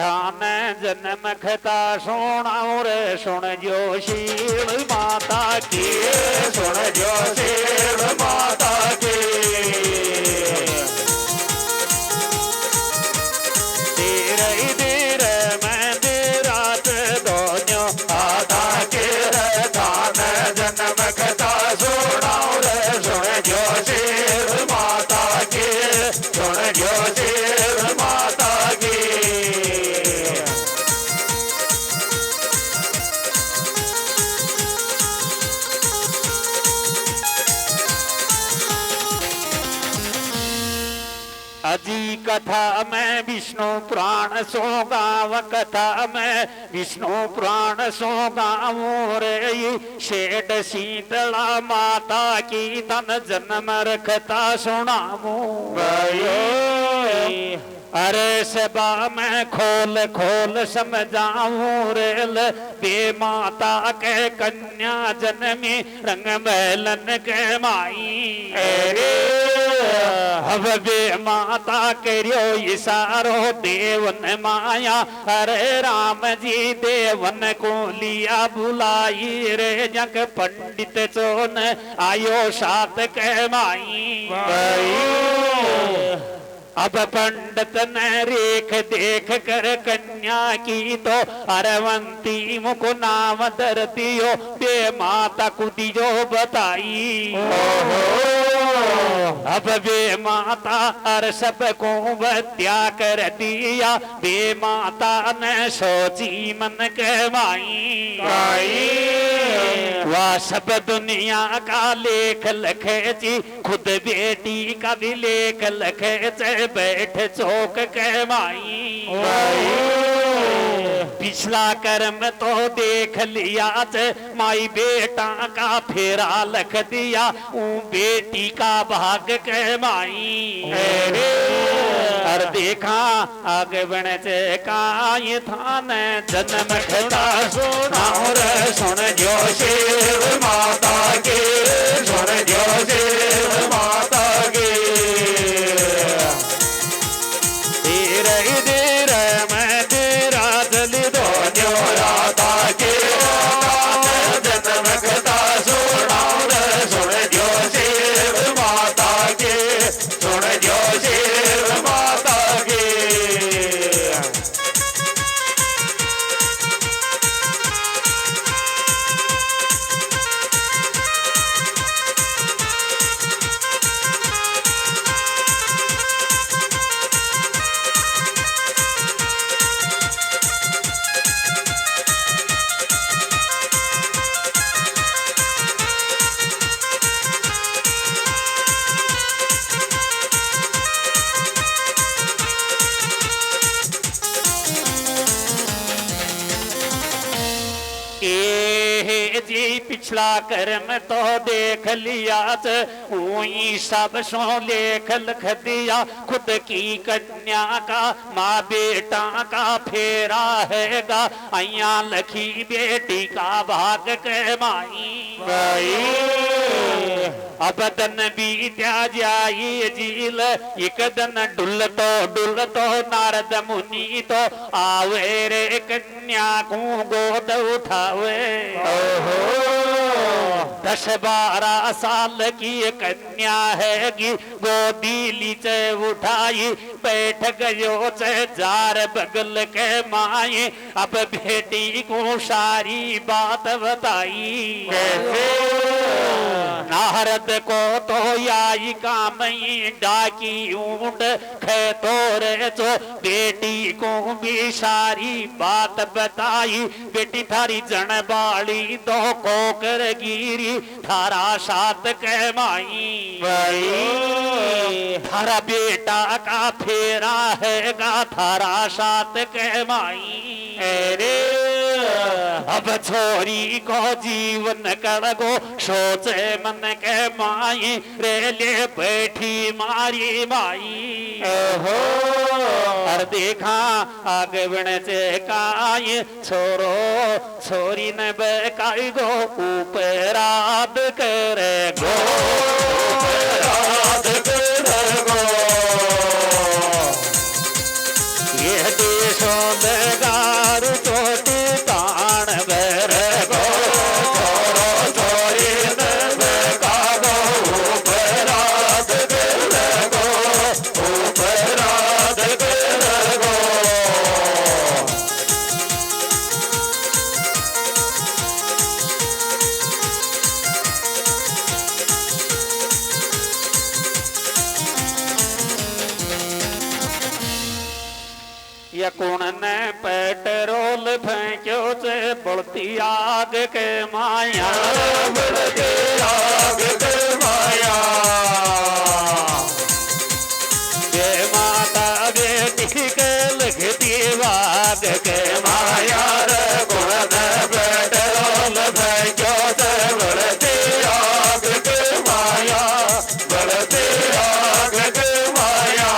ठान जन्म कथा सुनाऊं रे सुन जो शील माता की सुन जो शील माता की तेरे देर मैं रात दोनों आधा के ठान जन्म कथा सुनाऊं रे सुन जो शील माता की सुन जो शील माता की अजी कथा में विष्णु पुराण सो गाँव कथा में विष्णु पुराण सो गाँव रे शेड शीतला माता की तन जन्म रखता सुनामू अरे सबा मैं खोल खोल समझाऊं रेल बे माता के कन्या जन्मी रंग महलन के माई अब बे माता करियो इशारो देवन माया अरे राम जी देवन को लिया बुलाई रे जग पंडित चोन आयो सात के माई अब पंडित ने रेख देख कर कन्या की तो अरवंती मुख नाम धरतियो बे माता कुदियो बताई अब बे माता अर सब को बत्या कर दिया बे माता ने सोची मन के माई वह सब दुनिया का लेख लखे जी खुद बेटी का भी लेख लखे बैठ चौक के माई पिछला कर्म तो देख लिया माई बेटा का फेरा लख दिया बेटी का भाग के माई और देखा आगे बढ़ का ये थान जन्म खड़ा सुना और सुन जो शिव माता के सुन जो शिव माता के पिछला कर्म तो देख लिया वही सब सो लेख लिख दिया खुद की कन्या का माँ बेटा का फेरा हैगा अया लखी बेटी का भाग के माई अब दन बीत्या जाई झील एक दन डुल तो नारद मुनि तो आवे रे कन्या को गोद उठावे 10-12 साल की कन्या हैगी गोदी लीचे उठाई बैठ गयो जार बगल के माए अब बेटी को सारी बात बताई नारद को तो आई कामई डाकी ऊंट खेतोरे जो बेटी को भी सारी बात बताई बेटी थारी जनबाड़ी दो कोकर गिरी थारा साथ के माई थारा बेटा का फेरा हैगा थारा साथ के माई अरे अब छोरी को जीवन कर गो सोचे मन के माई रे ले बैठी मारी माई हो और देखा आगे बढ़े से काई छोरो छोरी न बेकाई गो उपराध करे गो उपराध करे गो ये देशों में गुण ने पेट्रोल फेंक्यो से बढ़ती आग के माया बढ़ती आग के माया ये माता बेटी के लगती आग के माया रे गुण ने पेट्रोल फेंक्यो से बढ़ती आग के माया बढ़ती आग के माया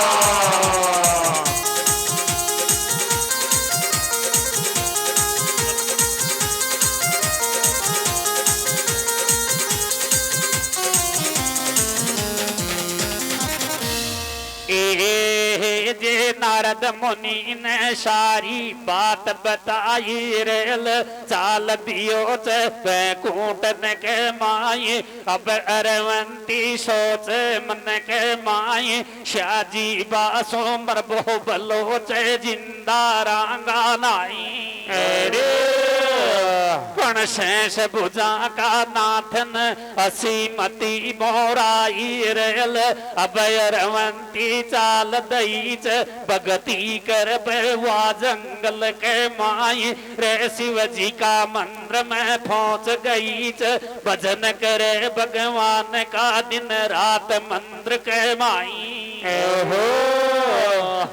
जे नारद मुनि ने सारी बात बताई रेल चाल दियो से बैकुंठ के माए अब अरवंती सोच मन के माए शाजी बासो मरबो बलो से जिंदा रांगा नाई अरे पण शेष भुजा का नाथन असीमती मोराई रेल अब अरवंती चाल दईच भगती कर वा जंगल के माई रे शिव जी का मंत्र में पहुंच गई भजन करे भगवान का दिन रात मंत्र के माई हो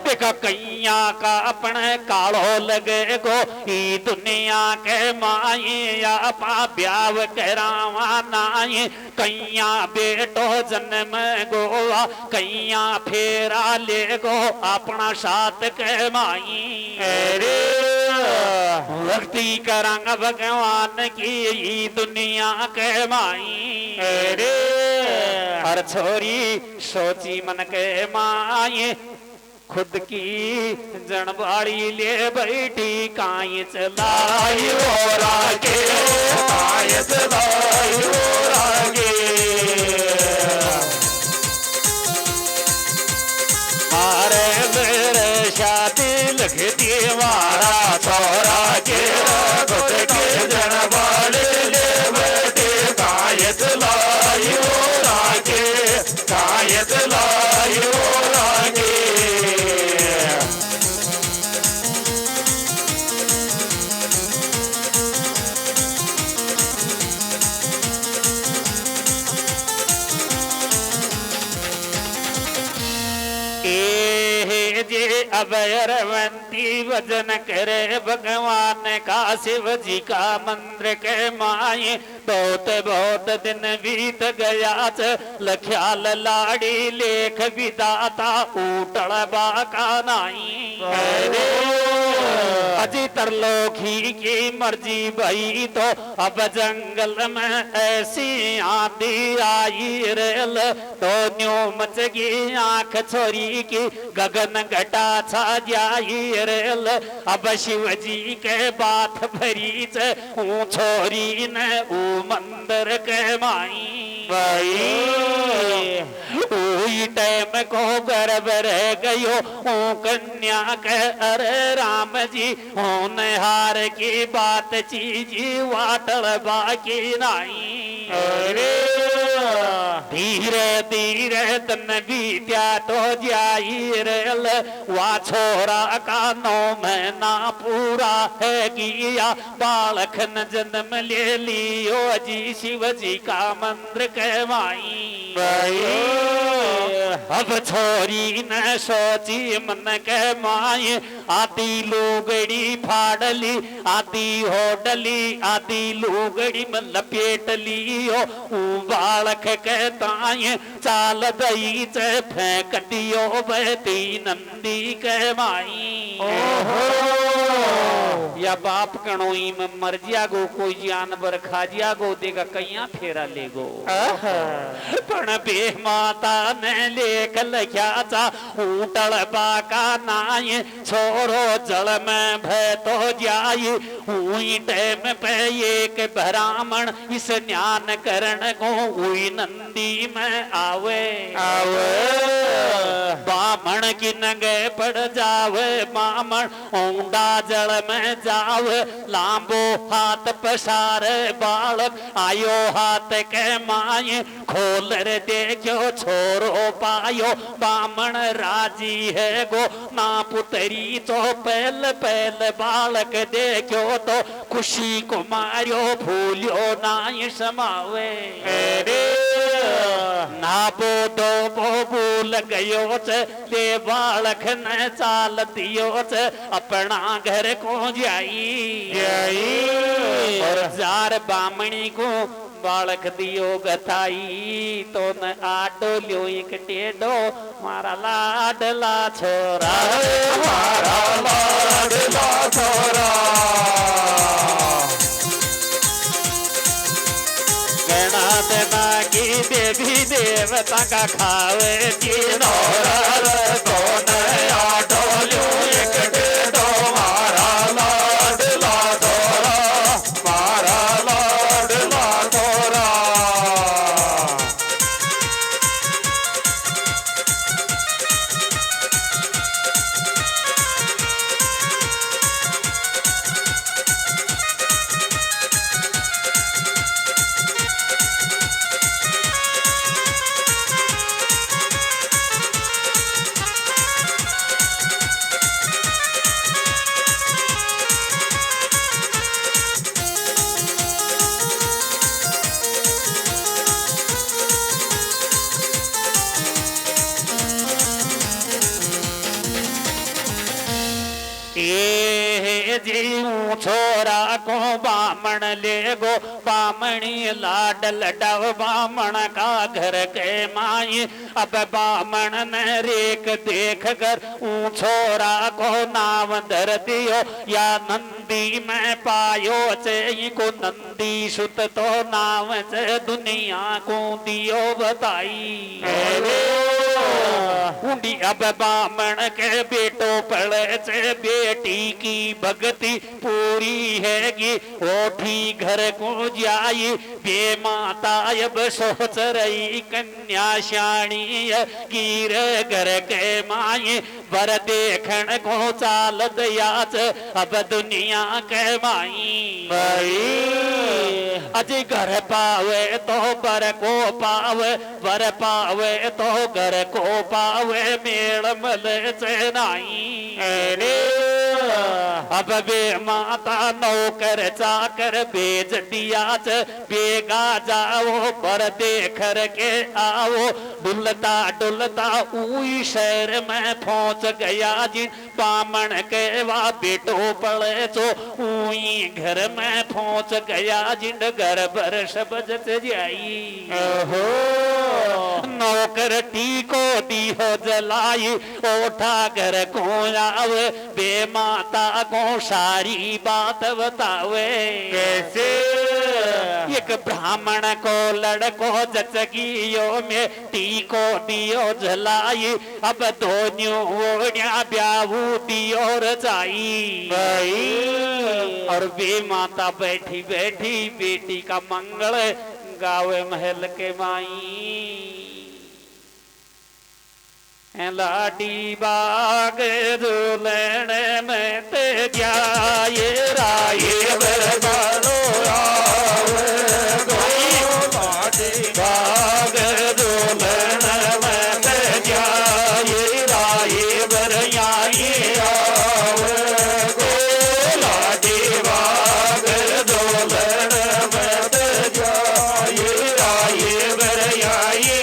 देखा कैया का अपने कालो लगे गो ई दुनिया के माई या पा ब्याव करावा नाई कैया बेटो जन्म गोवा कैया फेरा ले गो अपना साथ के माई अरे भक्ति करांग भगवान की ई दुनिया के माई अरे हर छोरी सोची मन के माई खुद की जनबाड़ी ले बैठी काई चलाई और आगे काई चलाई और आगे मारे मेरे शादी लगती मारा छोरा के खुद की जनबाड़ी ले बैठी काई चलाई और आगे काई चलाई और आगे जे अब अरवंती भजन करे भगवान का शिव जी का मंत्र के माए बहुत बहुत दिन बीत गया लख्याल लाड़ी लेख विदाता उटड़ बाका नाई अजी तरलोकी की मर्जी भई तो अब जंगल में ऐसी आंधी आई रेल तो न्यू मच गई आंख छोरी की गगन घटा छा जाई रेल अब शिव जी के बात भरी छोरी ने ऊ मंदिर के माई भाई टाइम को गर्भ रह गयो ओ कन्या के अरे राम जी हार की बात चीजी वाटल बाकी नाई अरे धीरे धीरे तन बीत्या तो जाई रेल वा छोरा का 9 महीना पूरा है किया बालक न जन्म ले लियो जी शिव जी का मंत्र कहवाई अब छोरी न सोची मन के माए आदि लुगड़ी फाड़ली आदि होडली आदि लुगड़ी में लपेट लियो बालक के ताए चाल दई चे फेंक दियो बहती नंदी के माई या बाप कणोई में मर जागो कोई जानवर खा जागो देगा कैया फेरा लेगो पण बे माता ने लेख लख्या चा ऊटल बाका नाय छोरो जल में भय तो जाई हुई टाइम पे एक ब्राह्मण इस ज्ञान करण को हुई नंदी में आवे बामण की नगे पड़ जावे बामण ऊंडा जल में जाव लांबो हाथ पसार बालक आयो हाथ के माए खोल रे देखो छोरो पायो बामण राजी है गो ना पुतरी तो पहल पहल बालक देखो तो खुशी को मारियो भूलियो ना समावे ना बोधो बो भूल गयो ले बालक न चाल दियो अपना घर को जाई और जार बामणी को बालक दियो गथाई तो न आडो लियो एक टेडो मारा लाडला छोरा मारा लाडला छोरा गणा की देवी देवता का खावे की तो नया डोलो एक टेडो मारा लाडला छोरा मारा लाडला छोरा जीऊ छोरा को बामण ले गो बामणी लाड लडव बामण का घर के माई अब बामण ने रेख देख कर छोरा को नाम धर दियो या नंदी में पायो चे को नंदी सुत तो नाम से दुनिया को दियो बताई उंडी अब बामण के बेटो पड़े से बेटी की भक्ति पूरी हैगी ओठी घर को जाई बे माता अब सोच रही कन्या श्याणी गिर घर के माई वर देखण को चाल दयाच अब दुनिया के माई अज घर पावे तो बर को पावे वर पावे तो घर को पावे मेल मल से नाई अब बे माता नौकर चाकर भेज दिया बेगा जाओ पर देखर के आओ डुलता डुलता उई शहर में पहुंच गया जिन बामण के वा बेटो पड़े तो उई घर में पहुंच गया जिन घर बरस बजत जाई नौकर टीको दी हो जलाई ओठा घर को आवे बे माता को सारी बात बतावे कैसे एक ब्राह्मण को लड़को जचगियो में टीको दियो जलाई अब दोनियों ओढ़िया ब्याहू दियो रचाई और वे माता बैठी बैठी बेटी का मंगल गावे महल के माई लाडी बाग दुलण में ते जाए राये बरबालो लाडी बाग दुलण में ते जाए राये बरयाई लाडी बाग दुलण में ते जाए राये बरयाई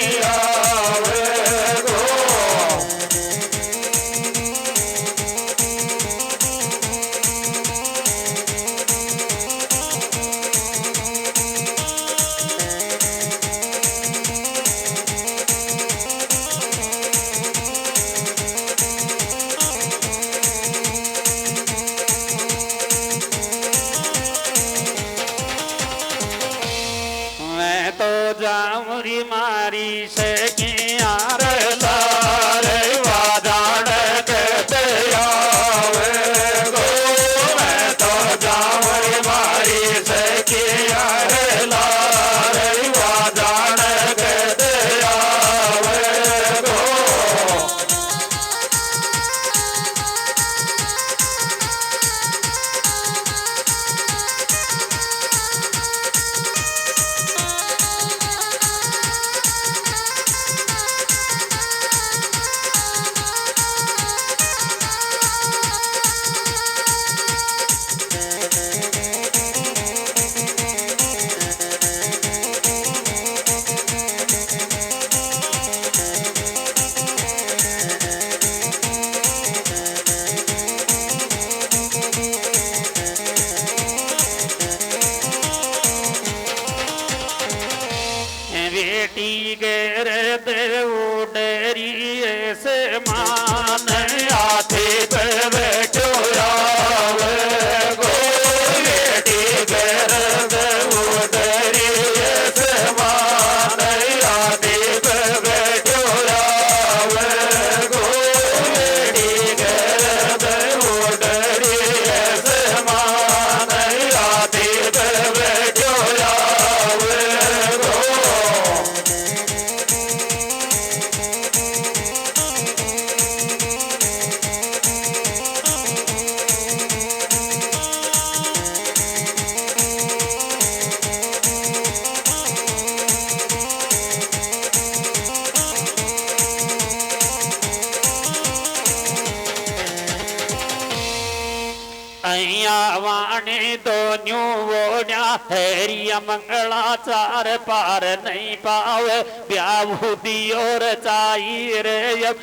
भैया वाणे दोन्यू वोड्या हरिया मंगला चार पार नहीं पावे ब्याहू दियोर चाई रे अब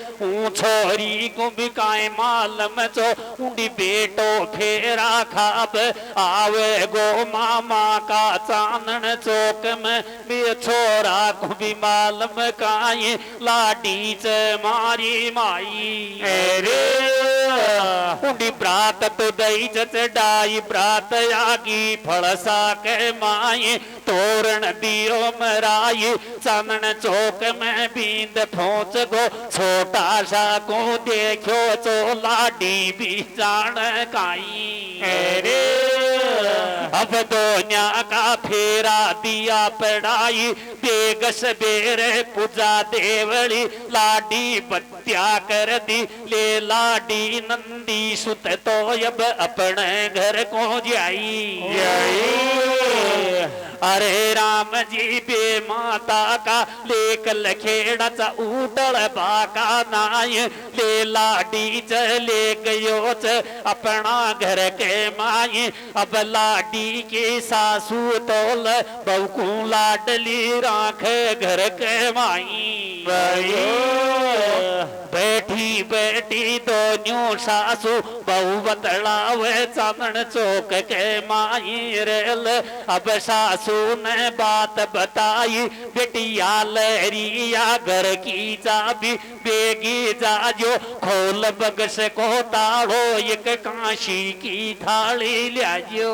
छोरी को बिकाए मालम चो उंडी बेटो फेरा खाब आवे गो मामा का चानन चौक में बे छोरा को भी मालम काई लाडी च मारी माई रे उंडी प्रात तो दई चढ़ाई प्रात आगी फलसा के माई तोरण दियो मराई चानन चौक में बींद पहुंच गो छोटा सा को देखो चो लाडी भी जान काई रे अब दोन्या का फेरा दिया पढ़ाई बेगस बेरे पूजा देवली लाडी बत्या कर दी ले लाडी नंदी सुत तो अब अपने घर को जाई अरे राम जी बे माता का लेक लखेड़ा चा उतल बाका नाय ले लाडी चले गयो च अपना घर के माई अब लाडी के सासू तोल बहु लाडली राख घर के माई बैठी बैठी दोनों सासू बहु बतलावे चांदन चौक के माई रेल अब सासू ने बात बताई बेटिया लहरिया घर की चाबी बेगी जाजो खोल बगस को ताड़ो एक काशी की थाली लियाजो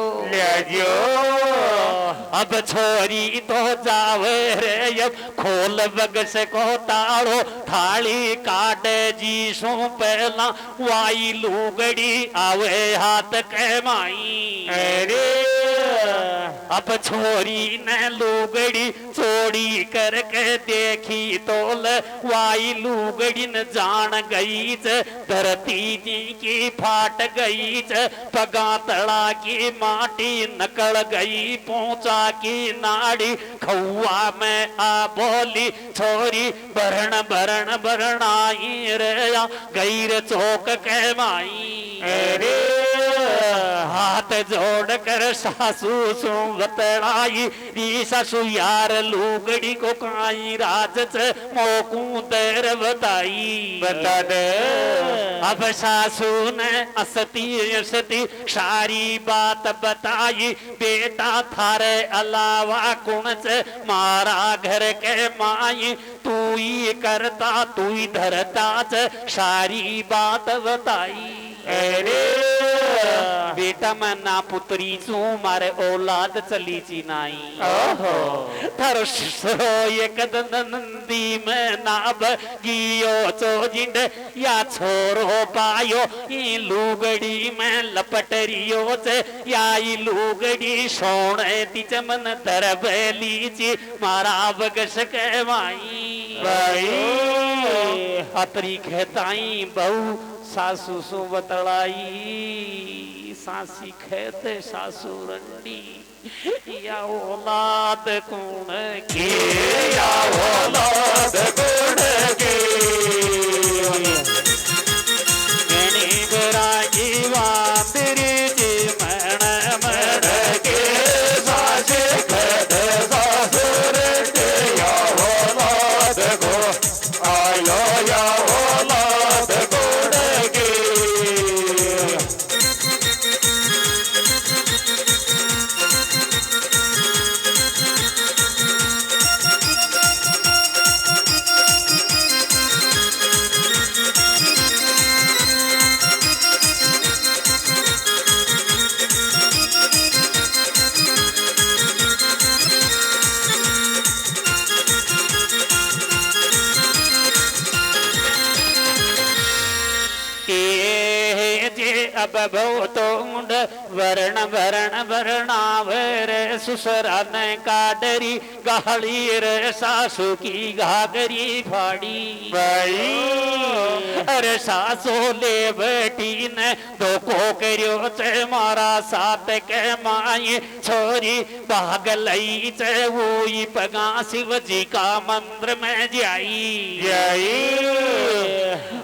अब छोरी तो जावे रे अब खोल बगस को ताड़ो थाली काट जी सो पहला वाई लुगड़ी आवे हाथ के माई अरे अब छोरी ने लुगड़ी चोरी करके देखी तोल वाई लुगड़ी न जान गई धरती जी की फाट गई पगा तड़ा की माटी नकल गई पहुंचा की नाड़ी खौआ में आ बोली छोरी भरण भरण भरणाई रे गैर चौक के माई अरे हाथ जोड़ कर सासू सो बतलाई री सासू यार लुगड़ी को काई राज मोकू देर बताई बता दे अब सासू ने असती असती सारी बात बताई बेटा थारे अलावा कुण से मारा घर के माई तू ही करता तू ही धरता सारी बात बताई अरे बेटा मैं ना पुत्री चू मारे औलाद चली ची नाई थारो ससुरो एक नंदी में नाब गियो चो जिंड या छोरो पायो ई लुगड़ी में लपटरियो चे या ई लुगड़ी सोने ती चमन तरबली ची मारा बगस के माई भाई अतरी कहताई बहु सासू सो बतलाई सासी खेते सासू रंडी या औलाद कौन के या औलाद कौन के गणी बराजी वांदरी जी मन मन के सासे खेते सासू रंडी या औलाद को आयो या औलाद कौन के अब भवतो मुंड वर्ण वर्ण वर्णावर सुसरा ने काडरी गाली रे सासू की घाघरी फाड़ी भाई अरे सासू ले बैठी बेटी ने धोखो करियो चे मारा साथ के माई छोरी भाग लई चे वही पगा शिव जी का मंदिर में जाई।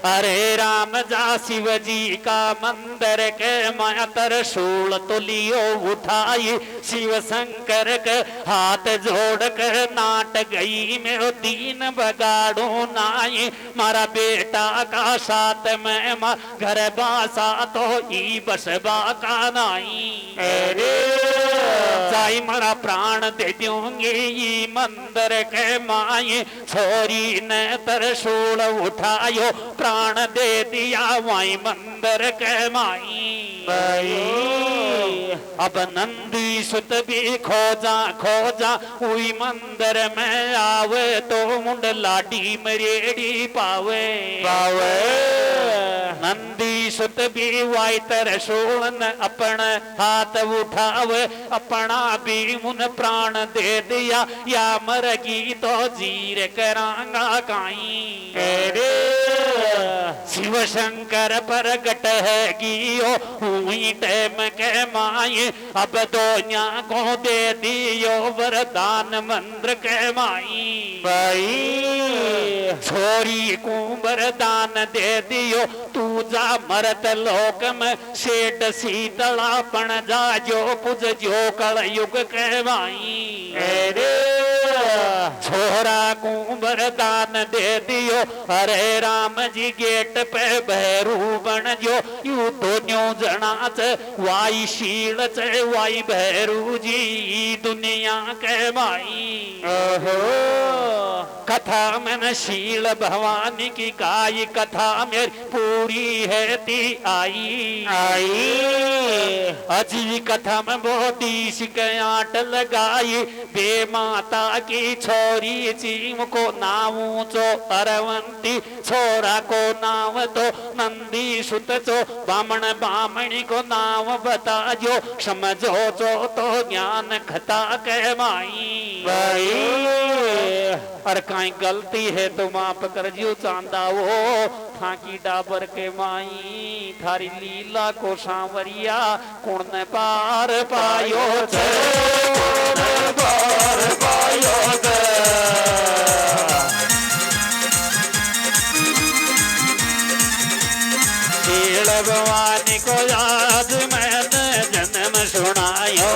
अरे राम जा शिव जी का मंदिर के माया त्रिशूल तो लियो उठाई शिव शंकर के हाथ जोड़ कर नाट गई मेरो दीन बगाड़ो नाई मारा बेटा का साथ में मां घर बासा तो ई बसबा का नाई। अरे जाई मारा प्राण दे दूंगी ये मंदिर के माई छोरी ने त्रिशूल उठायो प्राण दे दिया वाई मंदिर के माई। अब नंदी सुत भी खोजा खोजा उई मंदिर में आवे तो मुंड लाडी मरेड़ी पावे पावे। नंदी सुत भी वाई त्रिशूल न अपन हाथ उठावे अपना भी मुन प्राण दे दिया या मरगी तो जीर करांगा काई। शिव शंकर प्रगट है गियो हुई टाइम के माई अब दोनिया को दे दियो वरदान मंत्र के माई। छोरी को वरदान दे दियो तू जा मरत लोक में शेड शीतला पण जा जो पुज जो कल युग के माई। छोरा को वरदान दे दियो अरे राम जी गेट पे भैरू बन जो यू तो न्यू जना च वाई शील च वाई भैरू जी दुनिया के माई। कथा में शील भवानी की गाय कथा मेरी पूरी है ती आई आई। अजी कथा में बोधी शिकायत लगाई बे माता की छोरी चीम को नाम चो अरवंती छोरा को नाम तो नंदी सुत चो बामण बामणी को नाम बता जो समझो चो तो ज्ञान खता के माई। और कहीं गलती है तो माफ कर जियो चांदा वो थाकी डाबर के माई थारी लीला को सांवरिया कुण पार पायो पार पायो भगवान को याद मैंने जन्म सुनायो।